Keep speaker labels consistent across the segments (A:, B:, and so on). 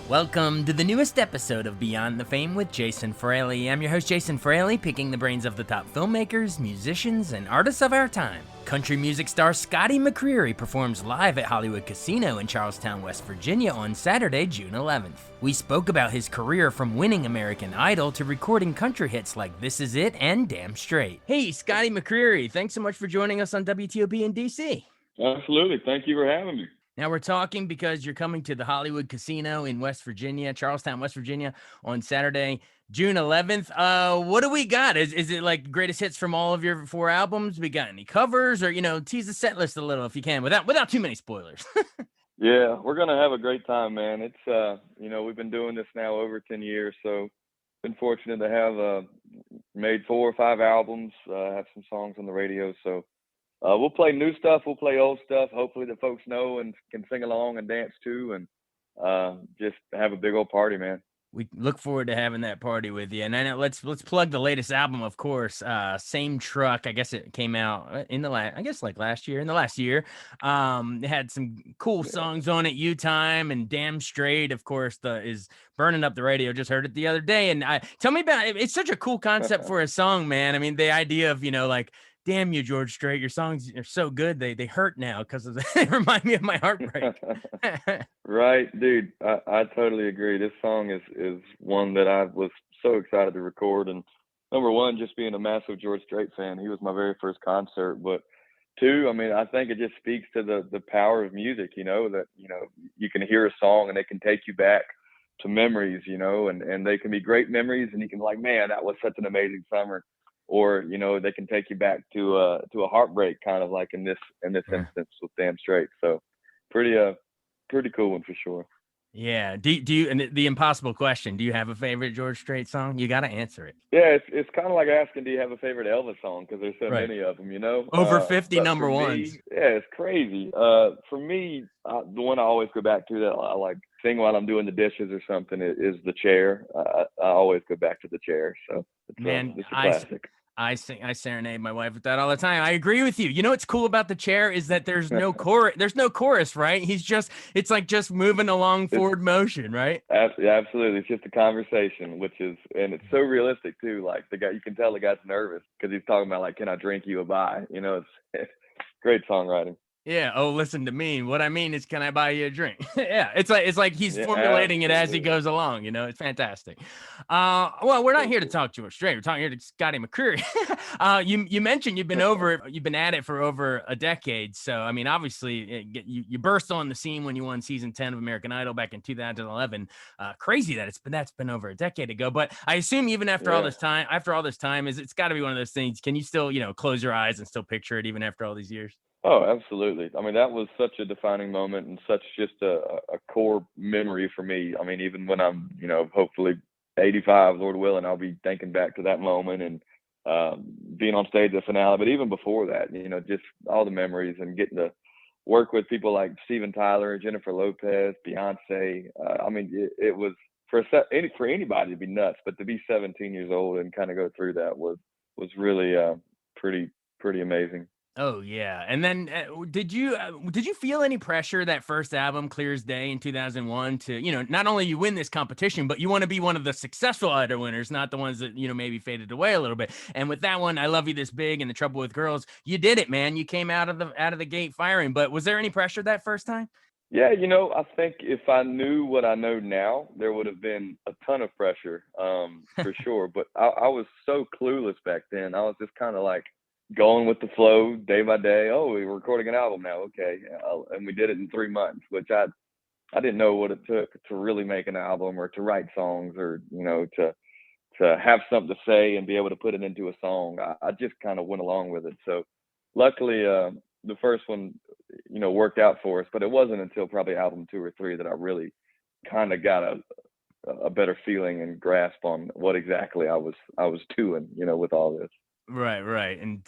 A: Welcome to the newest episode of Beyond the Fame with Jason Fraley. I'm your host, Jason Fraley, picking the brains of the top filmmakers, musicians, and artists of our time. Country music star Scotty McCreery performs live at Hollywood Casino in Charlestown, West Virginia on Saturday, June 11th. We spoke about his career from winning American Idol to recording country hits like This Is It and Damn Straight. Hey, Scotty McCreery, thanks so much for joining us on WTOP in DC.
B: Absolutely. Thank you for having me.
A: Now we're talking because you're coming to the Hollywood Casino in West Virginia, Charlestown, West Virginia on Saturday, June 11th. What do we got? Is it like greatest hits from all of your 4 albums? We got any covers or, tease the set list a little if you can without too many spoilers.
B: Yeah, we're going to have a great time, man. It's, we've been doing this now over 10 years. So been fortunate to have made 4 or 5 albums, have some songs on the radio. So we'll play new stuff. We'll play old stuff. Hopefully the folks know and can sing along and dance too, and just have a big old party, man.
A: We look forward to having that party with you. And I know let's plug the latest album, of course. Same Truck. I guess it came out in the last year. It had some cool songs on it. You Time and Damn Straight, of course, is burning up the radio. Just heard it the other day. And tell me about it. It's such a cool concept for a song, man. I mean, the idea of, damn you, George Strait, your songs are so good. They hurt now because they remind me of my heartbreak.
B: Right, dude. I totally agree. This song is one that I was so excited to record. And number one, just being a massive George Strait fan, he was my very first concert. But 2, I mean, I think it just speaks to the power of music, that, you can hear a song and it can take you back to memories, and they can be great memories. And you can be like, man, that was such an amazing summer. Or, they can take you back to a heartbreak, kind of like in this instance with Damn Straight. So pretty cool one for sure.
A: Yeah. Do you, and the impossible question, do you have a favorite George Strait song? You got to answer it.
B: Yeah. It's kind of like asking, do you have a favorite Elvis song? Cause there's so many of them,
A: Over 50 number ones.
B: Yeah. It's crazy. For me, the one I always go back to that I like sing while I'm doing the dishes or something is The Chair. I always go back to The Chair. So it's a classic.
A: I serenade my wife with that all the time. I agree with you. You know what's cool about The Chair is that there's no chorus. There's no chorus, right? It's like just moving along forward motion, right?
B: Absolutely. It's just a conversation, and it's so realistic too. Like the guy, you can tell the guy's nervous because he's talking about like, can I drink you a bye? It's great songwriting.
A: Yeah. Oh, listen to me. What I mean is, can I buy you a drink? Yeah. It's like he's formulating it as he goes along. It's fantastic. Well, we're not here to talk George Strait. We're talking here to Scotty McCreery. You mentioned you've been at it for over a decade. So, I mean, obviously you burst on the scene when you won season 10 of American Idol back in 2011. Crazy that that's been over a decade ago. But I assume even after all this time, it's got to be one of those things. Can you still, close your eyes and still picture it even after all these years?
B: Oh, absolutely. I mean, that was such a defining moment and such just a core memory for me. I mean, even when I'm, hopefully 85, Lord willing, I'll be thinking back to that moment and being on stage at the finale. But even before that, just all the memories and getting to work with people like Steven Tyler, Jennifer Lopez, Beyonce. I mean, it was for anybody to be nuts, but to be 17 years old and kind of go through that was really pretty amazing.
A: Oh yeah. And then did you feel any pressure that first album, Clear as Day, in 2001 to, not only you win this competition, but you want to be one of the successful Idol winners, not the ones that, maybe faded away a little bit. And with that one, I Love You This Big and The Trouble with Girls, you did it, man. You came out of the gate firing. But was there any pressure that first time?
B: Yeah, I think if I knew what I know now, there would have been a ton of pressure, for sure. But I was so clueless back then. I was just kind of like going with the flow day by day. Oh, we're recording an album now. Okay. And we did it in 3 months, which I didn't know what it took to really make an album or to write songs or, to have something to say and be able to put it into a song. I just kind of went along with it. So luckily, the first one, worked out for us, but it wasn't until probably album 2 or 3 that I really kind of got a better feeling and grasp on what exactly I was doing, with all this.
A: Right. And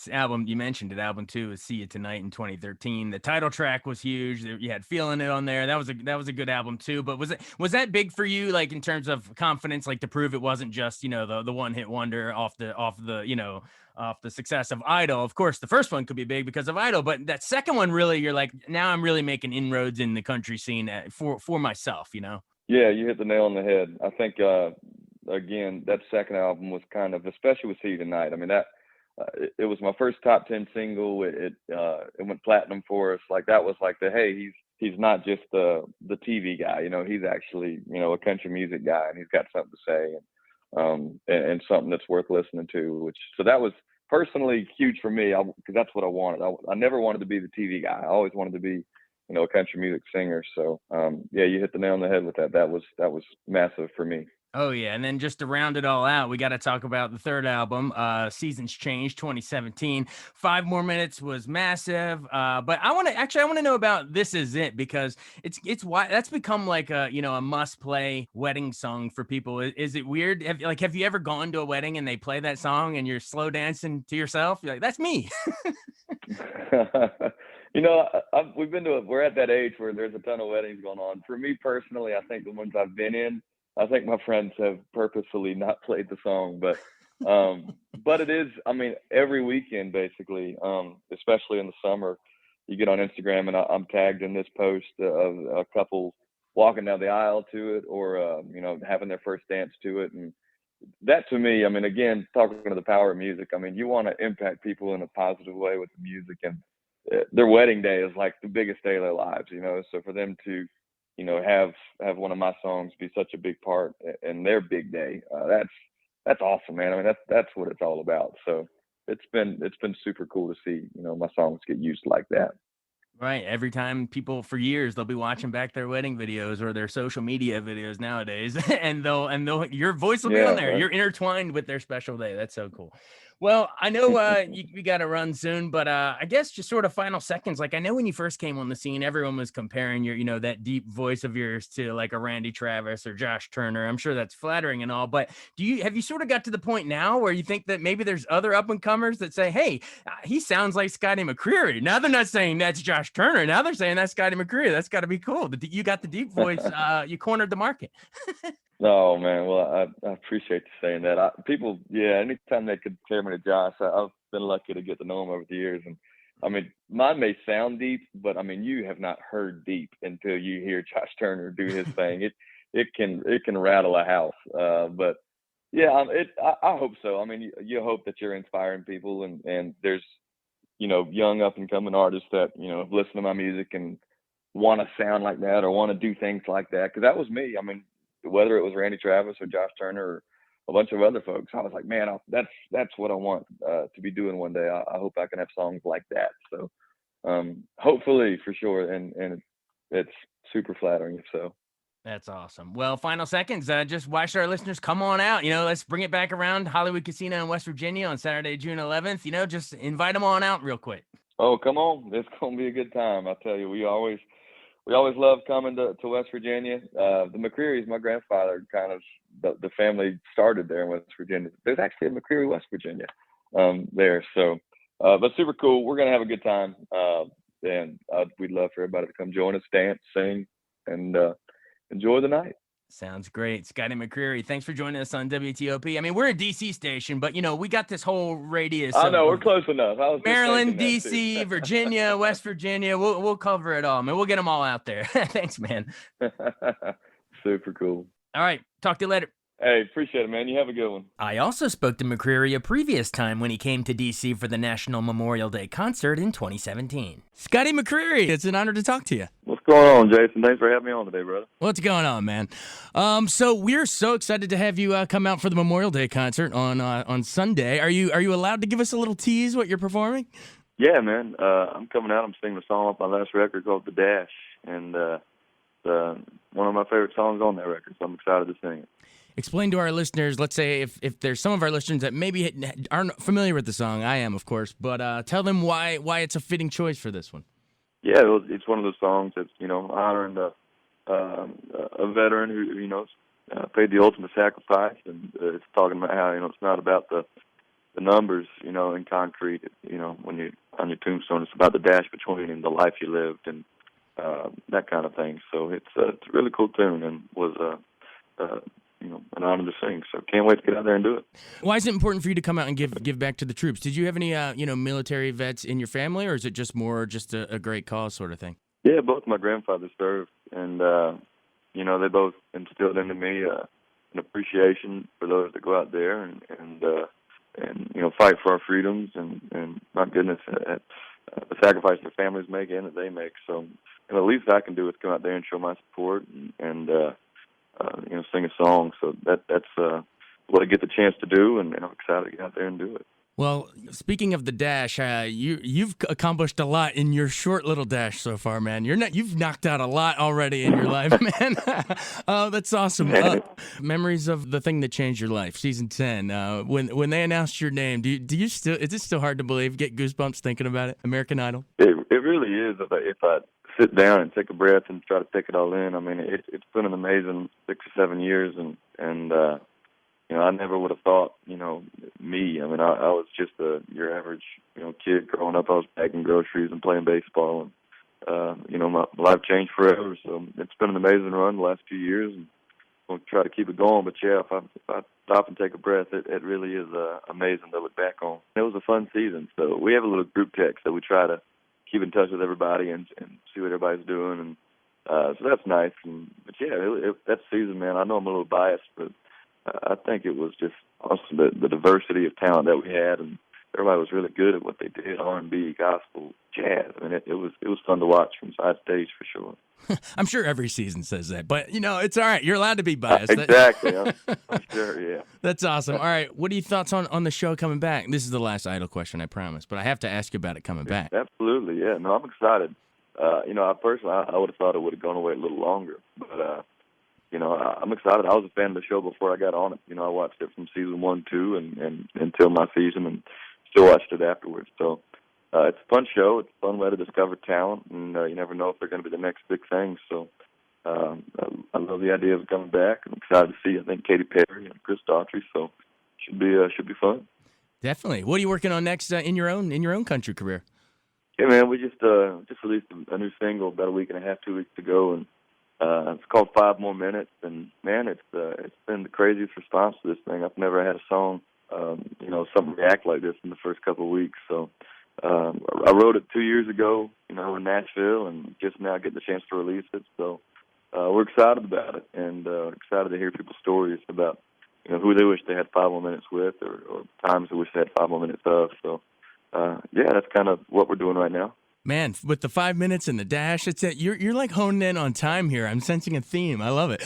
A: you mentioned it, album 2 is See You Tonight in 2013. The title track was huge. You had Feeling It on there. That was a good album too. But was that big for you, like in terms of confidence, like to prove it wasn't just, the one hit wonder off the success of Idol? Of course, the first one could be big because of Idol, but that second one really, you're like, now I'm really making inroads in the country scene for myself,
B: Yeah, you hit the nail on the head. I think again, that second album was kind of, especially with See You Tonight. I mean, that it was my first top 10 single. It went platinum for us. Like that was like hey, he's not just the TV guy. He's actually a country music guy, and he's got something to say, and something that's worth listening to. So that was personally huge for me, because that's what I wanted. I never wanted to be the TV guy. I always wanted to be a country music singer. So yeah, you hit the nail on the head with that. That was massive for me.
A: Oh yeah, and then just to round it all out, we got to talk about the third album, Seasons Change 2017. 5 More Minutes was massive, but I want to know about This Is It, because it's why that's become like a must play wedding song for people. Is it weird? Have you ever gone to a wedding and they play that song and you're slow dancing to yourself? You're like, that's me.
B: We're at that age where there's a ton of weddings going on. For me personally, I think the ones I've been in, I think my friends have purposefully not played the song, but it is, I mean, every weekend basically, especially in the summer, you get on Instagram and I'm tagged in this post of a couple walking down the aisle to it, or having their first dance to it. And that, to me, I mean, again, talking to the power of music, I mean, you want to impact people in a positive way with the music, and their wedding day is like the biggest day of their lives, so for them to have one of my songs be such a big part in their big day, that's awesome, man. I mean, that's what it's all about. So it's been super cool to see my songs get used like that.
A: Right. Every time people, for years, they'll be watching back their wedding videos or their social media videos nowadays, and your voice will be on there. Right. You're intertwined with their special day. That's so cool. Well, I know we got to run soon, but I guess just sort of final seconds. Like, I know when you first came on the scene, everyone was comparing your, that deep voice of yours to like a Randy Travis or Josh Turner. I'm sure that's flattering and all, but have you sort of got to the point now where you think that maybe there's other up and comers that say, hey, he sounds like Scotty McCreery? Now they're not saying that's Josh Turner. Now they're saying that's Scotty McCreery. That's got to be cool. You got the deep voice. You cornered the market.
B: Oh man, well, I appreciate you saying that. People, anytime they could compare me to Josh, I've been lucky to get to know him over the years. And I mean, mine may sound deep, but I mean, you have not heard deep until you hear Josh Turner do his thing. It can rattle a house. But yeah, I hope so. I mean, you hope that you're inspiring people, and there's young up and coming artists that have listened to my music and want to sound like that or want to do things like that. Because that was me. I mean, whether it was Randy Travis or Josh Turner or a bunch of other folks, I was like, man, that's what I want to be doing one day. I hope I can have songs like that. So hopefully, for sure, and it's super flattering if so.
A: That's awesome. Well, final seconds. Just why should our listeners come on out? Let's bring it back around Hollywood Casino in West Virginia on Saturday, June 11th. Just invite them on out real quick.
B: Oh, come on. It's going to be a good time. I tell you, we always love coming to West Virginia. The McCreerys, my grandfather, kind of the family started there in West Virginia. There's actually a McCreery, West Virginia there. So, but super cool. We're going to have a good time. And we'd love for everybody to come join us, dance, sing, and enjoy the night.
A: Sounds great. Scotty McCreery, thanks for joining us on WTOP. I mean, we're a DC station, but we got this whole radius.
B: I know, we're close enough.
A: Maryland, DC, Virginia, West Virginia. We'll cover it all, man. We'll get them all out there. Thanks, man.
B: Super cool.
A: All right. Talk to you later.
B: Hey, appreciate it, man. You have a good one.
A: I also spoke to McCreery a previous time when he came to D.C. for the National Memorial Day concert in 2017. Scotty McCreery, it's an honor to talk to you.
B: What's going on, Jason? Thanks for having me on today, brother.
A: What's going on, man? So we're so excited to have you come out for the Memorial Day concert on Sunday. Are you allowed to give us a little tease what you're performing?
B: Yeah, man. I'm coming out. I'm singing a song off my last record called The Dash, and one of my favorite songs on that record, so I'm excited to sing it.
A: Explain to our listeners, let's say if there's some of our listeners that maybe aren't familiar with the song. I am, of course, but tell them why it's a fitting choice for this one.
B: Yeah, it's one of those songs that's, honoring a veteran who, paid the ultimate sacrifice, and it's talking about how, it's not about the numbers, in concrete, when you're on your tombstone. It's about the dash between and the life you lived and that kind of thing. So it's a really cool tune and was an honor to sing. So can't wait to get out there and do it.
A: Why is it important for you to come out and give back to the troops? Did you have any military vets in your family, or is it just more a great cause sort of thing?
B: Yeah, both my grandfathers served, and they both instilled into me an appreciation for those that go out there and fight for our freedoms and my goodness, the sacrifice their families make and that they make. So the least I can do is come out there and show my support and sing a song. So that's what I get the chance to do, and I'm excited to get out there and do it.
A: Well, speaking of the dash, you've accomplished a lot in your short little dash so far, man. You've knocked out a lot already in your life, man. Oh, that's awesome. Memories of the thing that changed your life, season 10. When they announced your name, is it still hard to believe? Get goosebumps thinking about it? American Idol.
B: It really is. If I sit down and take a breath and try to take it all in, I mean, it's been an amazing 6 or 7 years, and I never would have thought, me. I mean, I was just your average, kid growing up. I was packing groceries and playing baseball, and my life changed forever. So it's been an amazing run the last few years, and we'll try to keep it going. But yeah, if I stop and take a breath, it really is amazing to look back on. It was a fun season. So we have a little group text that we try to keep in touch with everybody and see what everybody's doing, and so that's nice. But yeah, that season, man, I know I'm a little biased, but I think it was just awesome, the diversity of talent that we had, and everybody was really good at what they did, R&B, gospel, jazz. I mean, it was fun to watch from side stage for sure.
A: I'm sure every season says that, but, it's all right. You're allowed to be biased.
B: Exactly. I'm sure, yeah.
A: That's awesome. All right, what are your thoughts on the show coming back? This is the last Idol question, I promise, but I have to ask you about it coming back.
B: Absolutely, yeah. No, I'm excited. I would have thought it would have gone away a little longer, but I'm excited. I was a fan of the show before I got on it. I watched it from season 1, 2, and until my season, and still watched it afterwards. So it's a fun show. It's a fun way to discover talent, and you never know if they're going to be the next big thing. So I love the idea of coming back. I'm excited to see, I think, Katy Perry and Chris Daughtry. So should be fun. Definitely.
A: What are you working on next in your own country career?
B: Yeah, man, we just released a new single about a week and a half, 2 weeks ago, and it's called 5 More Minutes, and man, it's been the craziest response to this thing. I've never had a song, something react like this in the first couple of weeks. So I wrote it 2 years ago, in Nashville, and just now getting the chance to release it. So we're excited about it, and excited to hear people's stories about who they wish they had 5 more minutes with, or times they wish they had 5 more minutes of. So that's kind of what we're doing right now.
A: Man, with the 5 minutes and the dash, you're like honing in on time here. I'm sensing a theme. I love it.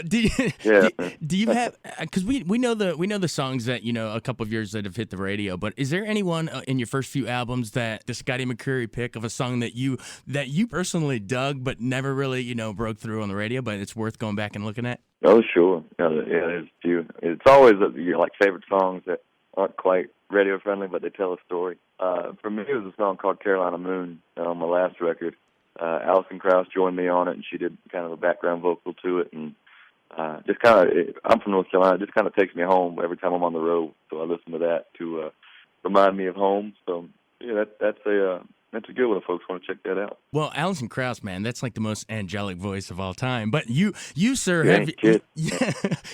A: Do you have? Because we know the songs that a couple of yours that have hit the radio. But is there anyone in your first few albums that the Scotty McCreery pick of a song that you personally dug but never really broke through on the radio, but it's worth going back and looking at?
B: Oh, sure. There's a few. It's always your favorite songs that aren't quite radio friendly, but they tell a story. For me, it was a song called Carolina Moon on my last record. Alison Krauss joined me on it, and she did kind of a background vocal to it. And I'm from North Carolina. It just kind of takes me home every time I'm on the road. So I listen to that to remind me of home. So yeah, that's a good one if folks want to check that out.
A: Well, Alison Krauss, man, that's like the most angelic voice of all time. But you sir,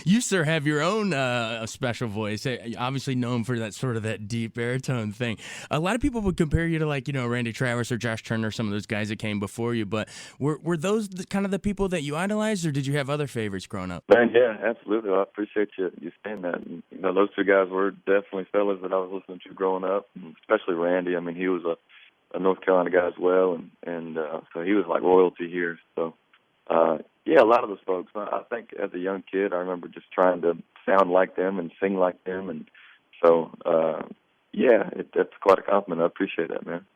A: you sir have your own special voice. Obviously known for that sort of that deep baritone thing. A lot of people would compare you to Randy Travis or Josh Turner, some of those guys that came before you. But were those kind of the people that you idolized, or did you have other favorites growing up?
B: Man, yeah, absolutely. I appreciate you saying that. And, those two guys were definitely fellas that I was listening to growing up, and especially Randy. I mean, he was a North Carolina guy as well, and so he was like royalty here. So, a lot of those folks. I think as a young kid, I remember just trying to sound like them and sing like them, and so that's quite a compliment. I appreciate that, man.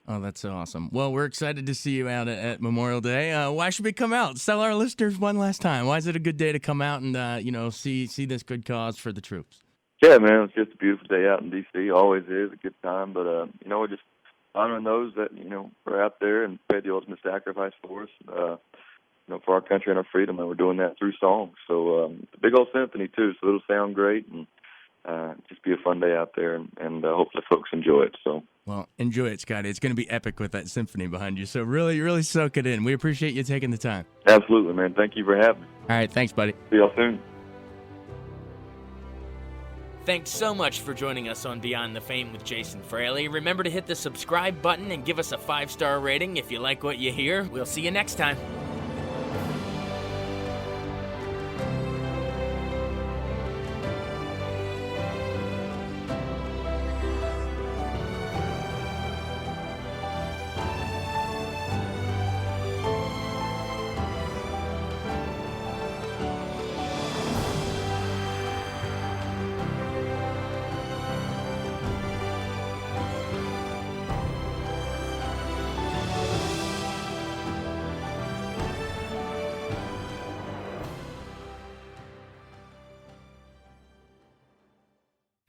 A: Oh, that's so awesome. Well, we're excited to see you out at Memorial Day. Why should we come out? Tell our listeners one last time. Why is it a good day to come out and see this good cause for the troops?
B: Yeah, man, it's just a beautiful day out in D.C. Always is a good time, but we're just honoring those that are out there and paid the ultimate sacrifice for us, for our country and our freedom, and we're doing that through songs. So it's a big old symphony too, so it'll sound great and just be a fun day out there, and hopefully folks enjoy it. So.
A: Well, enjoy it, Scotty. It's going to be epic with that symphony behind you. So really, really soak it in. We appreciate you taking the time.
B: Absolutely, man. Thank you for having me.
A: All right, thanks, buddy.
B: See y'all soon.
A: Thanks so much for joining us on Beyond the Fame with Jason Fraley. Remember to hit the subscribe button and give us a 5-star rating if you like what you hear. We'll see you next time.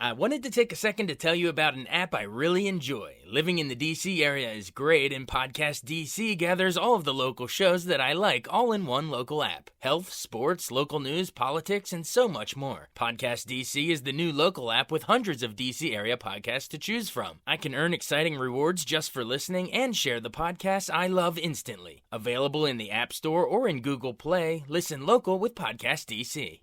A: I wanted to take a second to tell you about an app I really enjoy. Living in the DC area is great, and Podcast DC gathers all of the local shows that I like all in one local app. Health, sports, local news, politics, and so much more. Podcast DC is the new local app with hundreds of DC area podcasts to choose from. I can earn exciting rewards just for listening and share the podcasts I love instantly. Available in the App Store or in Google Play, listen local with Podcast DC.